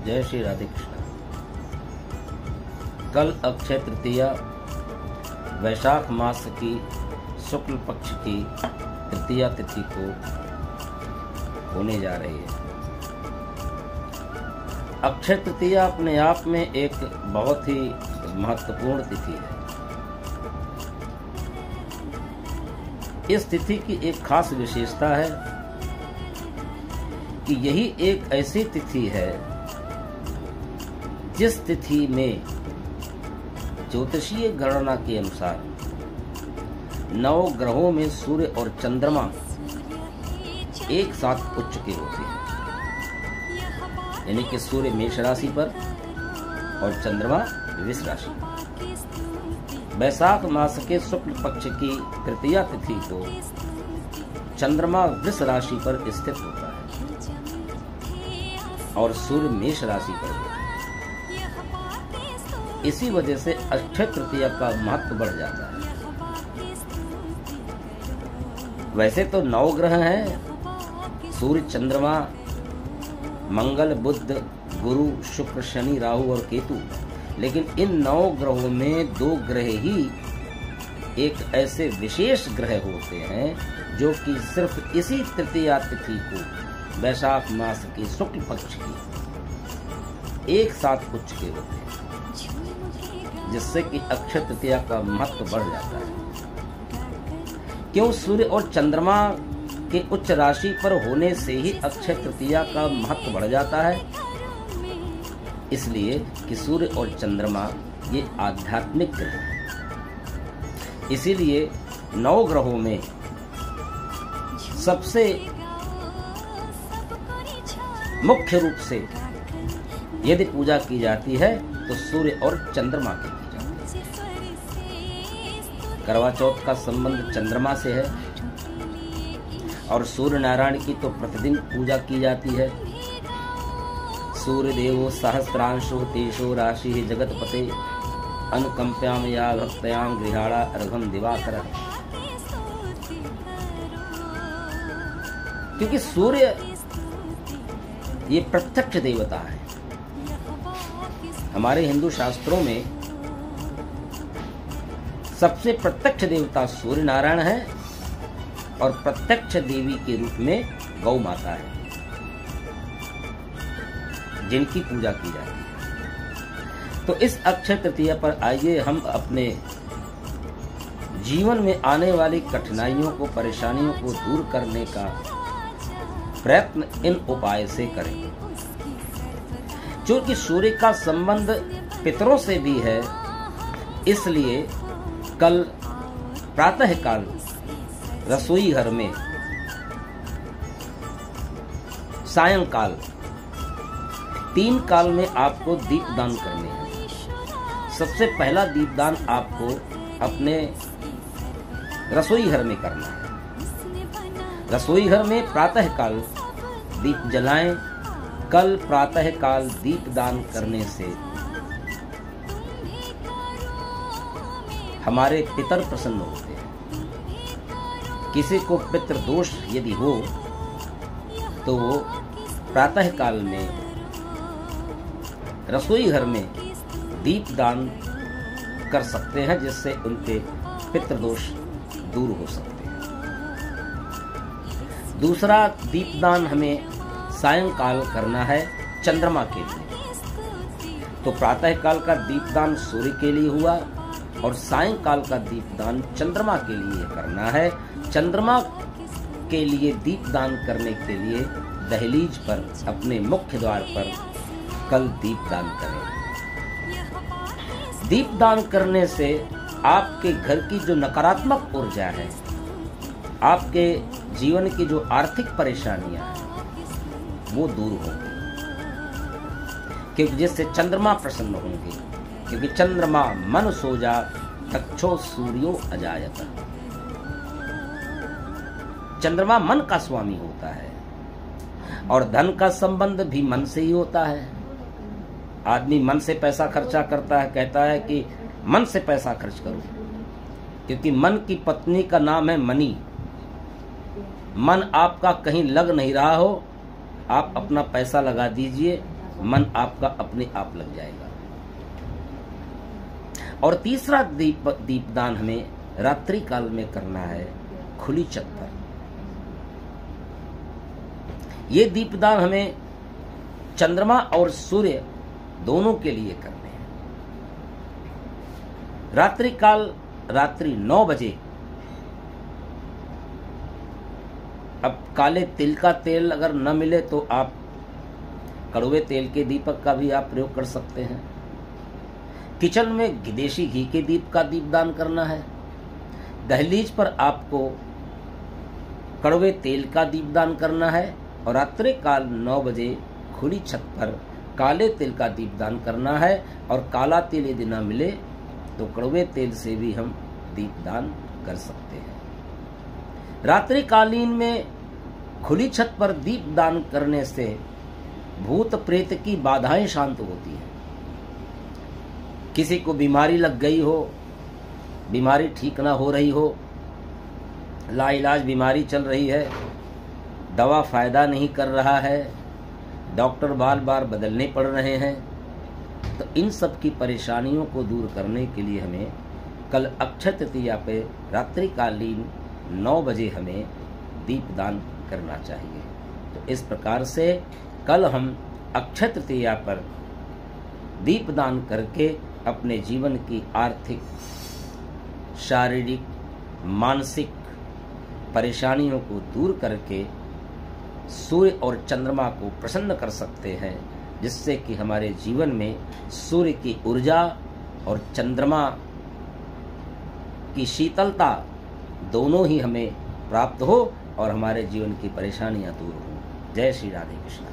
जय श्री राधे कृष्ण। कल अक्षय तृतीया वैशाख मास की शुक्ल पक्ष की तृतीया तिथि को होने जा रही है। अक्षय तृतीया अपने आप में एक बहुत ही महत्वपूर्ण तिथि है। इस तिथि की एक खास विशेषता है कि यही एक ऐसी तिथि है जिस तिथि में ज्योतिषीय गणना के अनुसार 9 ग्रहों में सूर्य और चंद्रमा एक साथ उच्च के होते हैं, यानी कि सूर्य मेष राशि पर और चंद्रमा वृष राशि पर। वैशाख मास के शुक्ल पक्ष की तृतीया तिथि को चंद्रमा वृष राशि पर स्थित होता है और सूर्य मेष राशि पर होता है। इसी वजह से अक्षय तृतीया का महत्व बढ़ जाता है। वैसे तो 9 ग्रह हैं, सूर्य चंद्रमा मंगल बुध गुरु शुक्र शनि राहु और केतु, लेकिन इन 9 ग्रहों में 2 ग्रह ही एक ऐसे विशेष ग्रह होते हैं जो कि सिर्फ इसी तृतीया तिथि को वैशाख मास की शुक्ल पक्ष की एक साथ उच्च के होते हैं, जिससे कि अक्षय तृतीया का महत्व बढ़ जाता है। क्यों? सूर्य और चंद्रमा के उच्च राशि पर होने से ही अक्षय तृतीया का महत्व बढ़ जाता है, इसलिए कि सूर्य और चंद्रमा ये आध्यात्मिक ग्रह हैं। इसीलिए 9 ग्रहों में सबसे मुख्य रूप से यदि पूजा की जाती है तो सूर्य और चंद्रमा की की जाती है। करवा चौथ का संबंध चंद्रमा से है और सूर्य नारायण की तो प्रतिदिन पूजा की जाती है। सूर्य देवो सहस्रांशो तेजो राशि जगतपते अनुकंप्याम या भक्तयाम गृहाणा अर्घम दिवाकर। क्योंकि सूर्य ये प्रत्यक्ष देवता है। हमारे हिंदू शास्त्रों में सबसे प्रत्यक्ष देवता सूर्य नारायण है और प्रत्यक्ष देवी के रूप में गौ माता है, जिनकी पूजा की जाती है। तो इस अक्षय तृतीया पर आइए हम अपने जीवन में आने वाली कठिनाइयों को, परेशानियों को दूर करने का प्रयत्न इन उपाय से करेंगे। क्योंकि सूर्य का संबंध पितरों से भी है, इसलिए कल प्रातः काल रसोई घर में, सायंकाल 3 काल में आपको दीपदान करने हैं। सबसे पहला दीपदान आपको अपने रसोई घर में करना है। रसोई घर में प्रातः काल दीप जलाएं। कल प्रातः काल दीपदान करने से हमारे पितर प्रसन्न होते हैं। किसी को पितृ दोष यदि हो तो वो प्रातः काल में रसोई घर में दीपदान कर सकते हैं, जिससे उनके पितृ दोष दूर हो सकते हैं। दूसरा दीपदान हमें सायंकाल करना है चंद्रमा के लिए। तो प्रातः काल का दीपदान सूर्य के लिए हुआ और सायंकाल का दीपदान चंद्रमा के लिए करना है। चंद्रमा के लिए दीपदान करने के लिए दहलीज पर, अपने मुख्य द्वार पर कल दीपदान करें। दीपदान करने से आपके घर की जो नकारात्मक ऊर्जा है, आपके जीवन की जो आर्थिक परेशानियां हैं, वो दूर होंगी, क्योंकि जिससे चंद्रमा प्रसन्न होंगे। क्योंकि चंद्रमा मन सोजा तक्षो सूर्यो अजायत। चंद्रमा मन का स्वामी होता है और धन का संबंध भी मन से ही होता है। आदमी मन से पैसा खर्चा करता है, कहता है कि मन से पैसा खर्च करो, क्योंकि मन की पत्नी का नाम है मनी। मन आपका कहीं लग नहीं रहा हो, आप अपना पैसा लगा दीजिए मन आपका अपने आप लग जाएगा। और तीसरा दीपदान हमें रात्रि काल में करना है खुली छत पर। ये दीपदान हमें चंद्रमा और सूर्य दोनों के लिए करने हैं। रात्रि काल रात्रि 9 बजे। अब काले तिल का तेल अगर न मिले तो आप कड़वे तेल के दीपक का भी आप प्रयोग कर सकते हैं। किचन में देशी घी के दीप का दीपदान करना है। दहलीज पर आपको कड़वे तेल का दीपदान करना है और रात्रि काल 9 बजे खुली छत पर काले तिल का दीपदान करना है। और काला तिल यदि न मिले तो कड़वे तेल से भी हम दीपदान कर सकते हैं। रात्रि कालीन में खुली छत पर दीपदान करने से भूत प्रेत की बाधाएं शांत होती हैं। किसी को बीमारी लग गई हो, बीमारी ठीक ना हो रही हो, लाइलाज बीमारी चल रही है, दवा फायदा नहीं कर रहा है, डॉक्टर बार बार बदलने पड़ रहे हैं, तो इन सब की परेशानियों को दूर करने के लिए हमें कल अक्षय तृतीया पे रात्रिकालीन 9 बजे हमें दीपदान करना चाहिए। तो इस प्रकार से कल हम अक्षय तृतीया पर दीपदान करके अपने जीवन की आर्थिक, शारीरिक, मानसिक परेशानियों को दूर करके सूर्य और चंद्रमा को प्रसन्न कर सकते हैं, जिससे कि हमारे जीवन में सूर्य की ऊर्जा और चंद्रमा की शीतलता दोनों ही हमें प्राप्त हो और हमारे जीवन की परेशानियां दूर हो। जय श्री राधे कृष्ण।